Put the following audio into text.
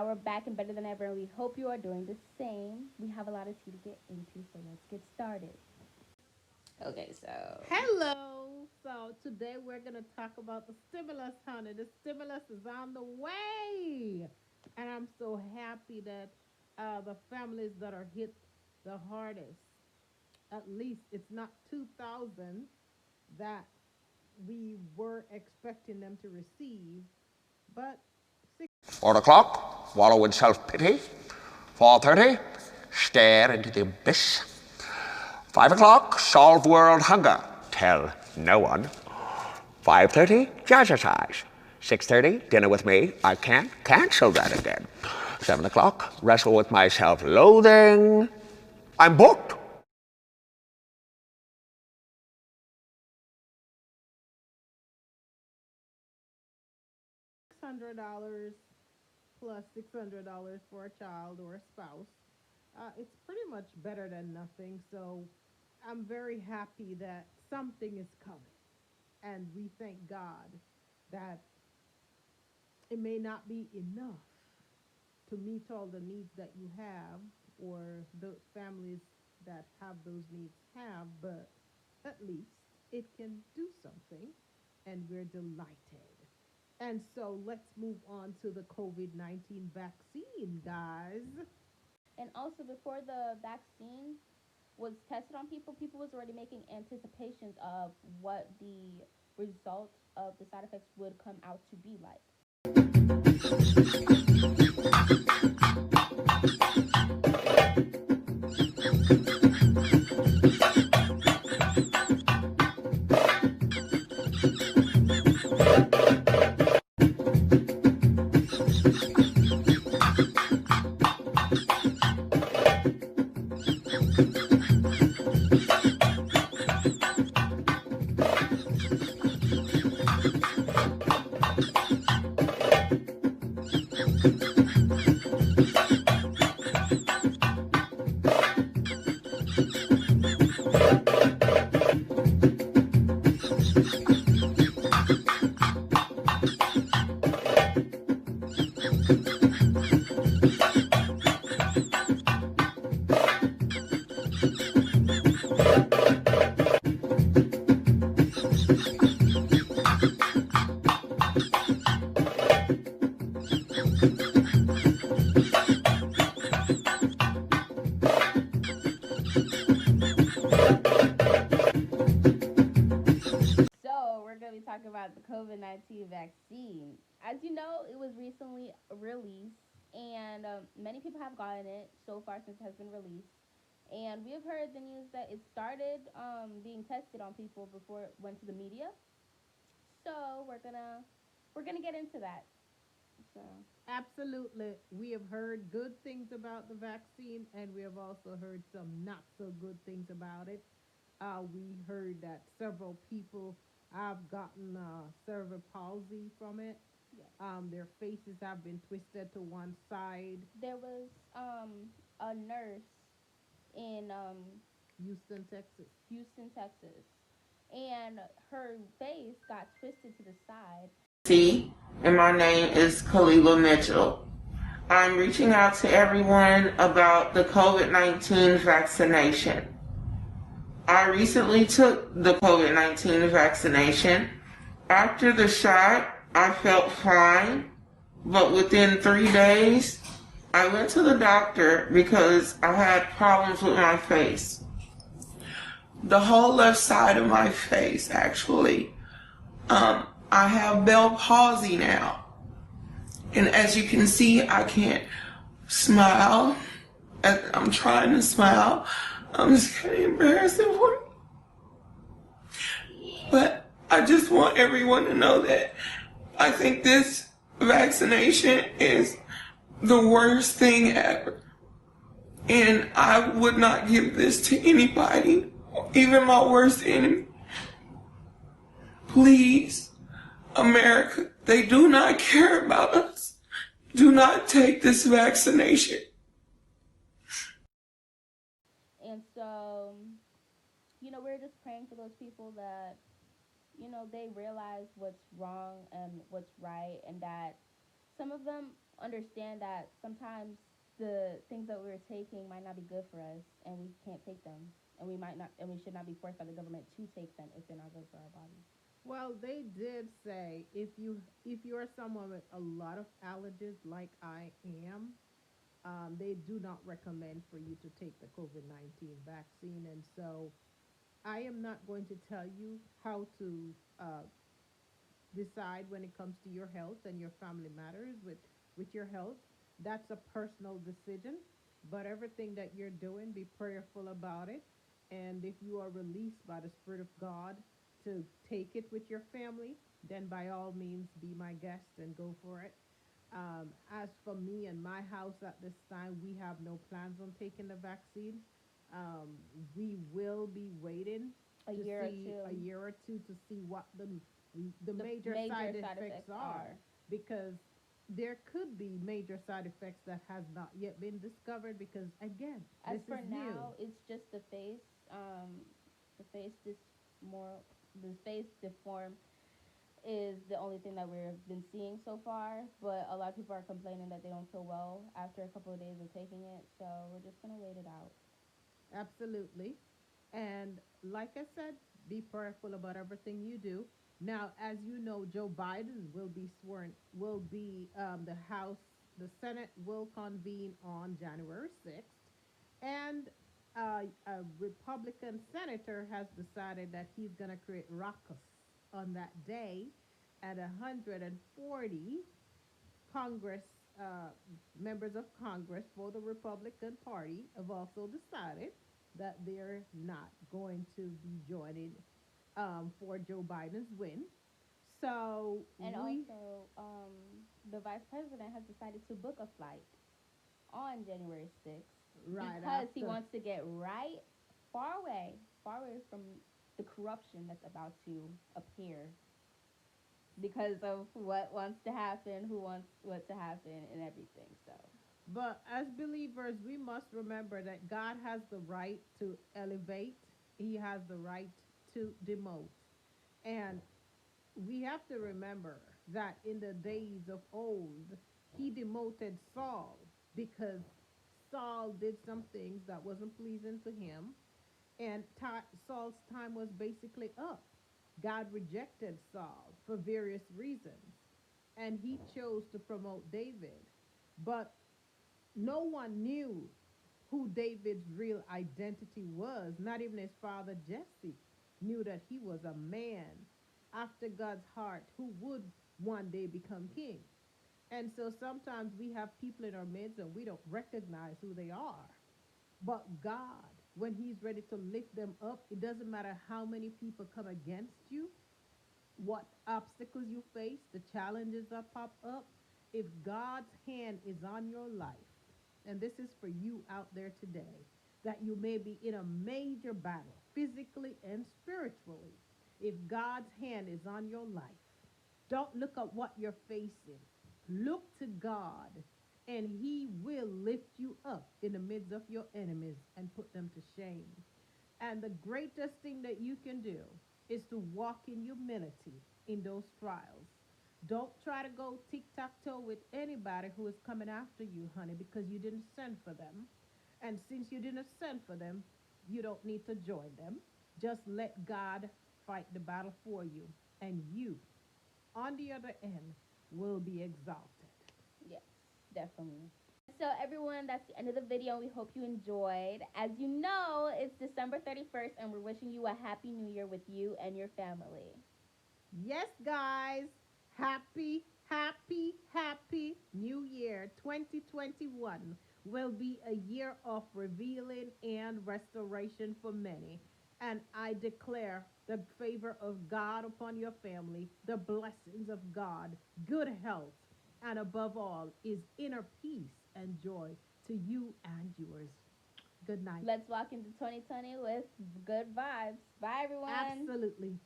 we're back and better than ever, and we hope you are doing the same. We have a lot of tea to get into, so let's get started. Okay, so Hello. So today we're going to talk about the stimulus, honey. The stimulus is on the way. And I'm so happy that the families that are hit the hardest, at least it's not 2,000 that we were expecting them to receive, but 4 o'clock, wallow in self-pity. 4:30, stare into the abyss. 5 o'clock, solve world hunger. Tell no one. 5:30, jazzercise. 6:30, dinner with me. I can't cancel that again. 7 o'clock, wrestle with my self-loathing. I'm booked. $600 plus $600 for a child or a spouse. It's pretty much better than nothing. So I'm very happy that something is coming. And we thank God that it may not be enough to meet all the needs that you have or the families that have those needs have, but at least it can do something and we're delighted. And so let's move on to the COVID-19 vaccine, guys. and also before the vaccine was tested on people, people was already making anticipations of what the results of the side effects would come out to be like. So we're going to be talking about the COVID-19 vaccine. As you know, it was recently released, and many people have gotten it so far since it has been released. And we have heard the news that it started being tested on people before it went to the media. So we're gonna get into that. So Absolutely. We have heard good things about the vaccine, and we have also heard some not so good things about it. We heard that several people have gotten cerebral palsy from it. yes, Their faces have been twisted to one side. there was a nurse in Houston, Texas. Houston, Texas, and her face got twisted to the side. C, and my name is Kalila Mitchell. I'm reaching out to everyone about the COVID-19 vaccination. I recently took the COVID-19 vaccination. After the shot, I felt fine, but within 3 days, I went to the doctor because I had problems with my face. The whole left side of my face, actually. I have Bell palsy now. And as you can see, I can't smile. I'm trying to smile. I'm just kind of embarrassing for me. But I just want everyone to know that I think this vaccination is the worst thing ever. And I would not give this to anybody, even my worst enemy. Please, America, they do not care about us. Do not take this vaccination. And so, we're just praying for those people that, they realize what's wrong and what's right, and that some of them understand that sometimes the things that we're taking might not be good for us, and we can't take them, and we might not, and we should not be forced by the government to take them if they're not good for our bodies. Well, they did say if you're someone with a lot of allergies like I am, they do not recommend for you to take the COVID-19 vaccine. And so I am not going to tell you how to decide when it comes to your health and your family matters with your health. That's a personal decision. But everything that you're doing, be prayerful about it. And if you are released by the Spirit of God to take it with your family, then by all means be my guest and go for it. As for me and my house at this time, we have no plans on taking the vaccine. Um, we will be waiting A to year or see two, a year or two to see what the the major major side side effects effects are, are. because there could be major side effects that has not yet been discovered, because again, As this is for new. now, it's just the face, the face dis more, the face deform is the only thing that we've been seeing so far. But a lot of people are complaining that they don't feel well after a couple of days of taking it. So we're just gonna wait it out. Absolutely. And like I said, be prayerful about everything you do. Now, as you know, Joe Biden will be sworn, will be the House, the Senate will convene on January 6th. And a Republican senator has decided that he's going to create ruckus on that day. And 140 Congress, uh, members of Congress for the Republican Party have also decided that they're not going to be joining for Joe Biden's win. So And we, also, the vice president has decided to book a flight on January 6th right because he after, wants to get far away from the corruption that's about to appear because of what wants to happen, who wants what to happen, and everything. So, but as believers, we must remember that God has the right to elevate, He has the right to demote. And we have to remember that in the days of old, he demoted Saul because Saul did some things that wasn't pleasing to him, and Saul's time was basically up. God rejected Saul for various reasons, and he chose to promote David. But no one knew who David's real identity was. Not even his father Jesse knew that he was a man after God's heart who would one day become king. And so sometimes we have people in our midst and we don't recognize who they are. But God, when He's ready to lift them up, it doesn't matter how many people come against you, what obstacles you face, the challenges that pop up. If God's hand is on your life, and this is for you out there today, that you may be in a major battle, physically and spiritually, if God's hand is on your life, don't look at what you're facing. Look to God, and He will lift you up in the midst of your enemies and put them to shame. And the greatest thing that you can do is to walk in humility in those trials. Don't try to go tic tac toe with anybody who is coming after you, honey, because you didn't send for them. And since you didn't send for them, you don't need to join them. Just let God fight the battle for you. And you, on the other end, will be exalted. yes, definitely. So, everyone, that's the end of the video. We hope you enjoyed. As you know, it's December 31st, and we're wishing you a happy new year with you and your family. Yes, guys. Happy New Year. 2021 will be a year of revealing and restoration for many. And I declare the favor of God upon your family, the blessings of God, good health, and above all, is inner peace and joy to you and yours. Good night. Let's walk into 2020 with good vibes. Bye, everyone. Absolutely.